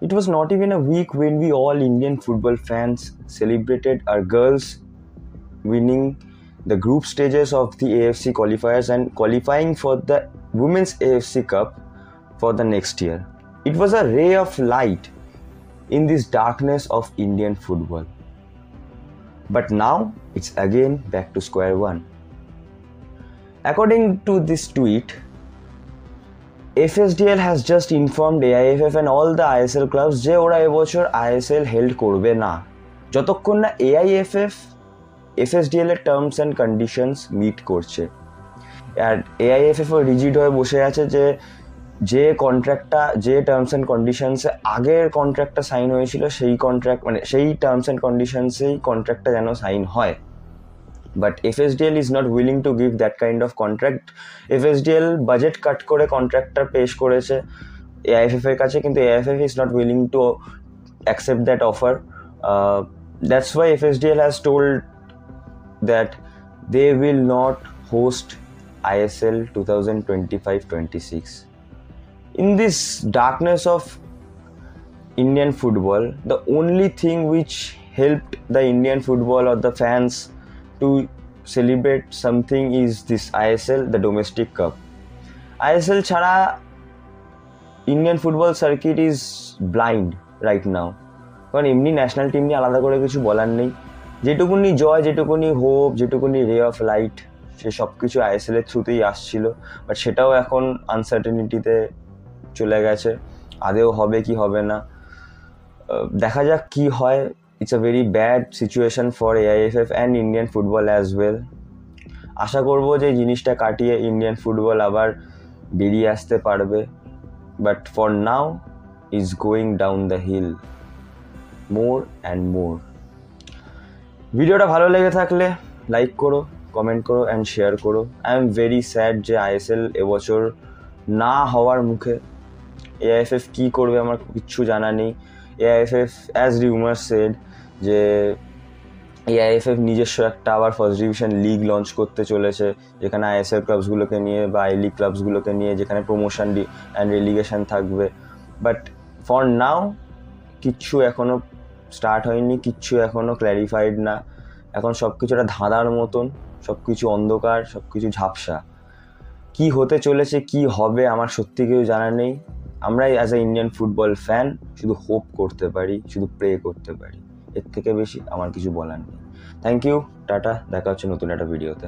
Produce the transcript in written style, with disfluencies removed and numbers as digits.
It was not even a week when we all Indian football fans celebrated our girls winning the group stages of the AFC qualifiers and qualifying for the Women's AFC Cup for the next year. It was a ray of light in this darkness of Indian football. But now it's again back to square one. According to this tweet, FSDL has just informed AIFF and all the ISL clubs যে ওরা এবছর ISL held করবে না যতক্ষণ না AIFF FSDL এর terms and conditions meet করছে। আর AIFF ও rigid হয়ে বসে আছে যে কন্ট্রাক্টটা যে টার্মস অ্যান্ড কন্ডিশনসে আগের কন্ট্রাক্টটা সাইন হয়েছিল সেই কন্ট্রাক্ট মানে সেই টার্মস অ্যান্ড কন্ডিশনসেই কন্ট্রাক্টটা যেন সাইন হয়। But FSDL is not willing to give that kind of contract. FSDL budget cut করে কন্ট্রাক্টটা পেশ করেছে AIFF এর কাছে, কিন্তু AIFF is not willing to accept that offer. That's why FSDL has told that they will not host ISL 2025-26. In this darkness of Indian football, the only thing which helped the Indian football or the fans to celebrate something is this ISL, the domestic cup. ISL chhara Indian football circuit is blind right now. কারণ এমনি national team নিয়ে আলাদা করে কিছু বলার নেই। যেটুকুনি জয়, যেটুকুনি হোপ, যেটুকুনি রে অফ লাইট, সে সব কিছু ISL এর থ্রুতেই আসছিল। বাট সেটাও এখন আনসার্টেনিটিতে চলে গেছে, আদেও হবে কি হবে না দেখা যাক কি হয়। It's a very bad situation for AIFF and Indian football as well. আশা করব যে জিনিসটা কাটিয়ে ইন্ডিয়ান ফুটবল আবার বেরিয়ে আসতে পারবে। But for now is going down the hill more and more. ভিডিওটা ভালো লেগে থাকলে লাইক করো, কমেন্ট করো অ্যান্ড শেয়ার করো। আই এম ভেরি স্যাড যে ISL এবছর না হওয়ার মুখে। AIFF কী করবে আমার কিচ্ছু জানা নেই। AIFF অ্যাজ রিউমার সেড যে AIFF নিজস্ব একটা আবার ফার্স্ট ডিভিশন লিগ লঞ্চ করতে চলেছে, যেখানে ISL ক্লাবসগুলোকে নিয়ে বা আই লিগ ক্লাবসগুলোকে নিয়ে, যেখানে প্রমোশন অ্যান্ড রেলিগেশন থাকবে। বাট ফর নাও কিচ্ছু এখনও স্টার্ট হয়নি, কিচ্ছু এখনও ক্ল্যারিফাইড না। এখন সব কিছু একটা ধাঁধার মতন, সব কিছু অন্ধকার, সব কিছু ঝাপসা। কী হতে চলেছে, কি হবে আমার সত্যি কিছু জানা নেই। আমরাই as a Indian football fan শুধু হোপ করতে পারি, শুধু প্রে করতে পারি। এর থেকে বেশি আমার কিছু বলার নেই। থ্যাংক ইউ, টাটা, দেখা হচ্ছে নতুন একটা ভিডিওতে।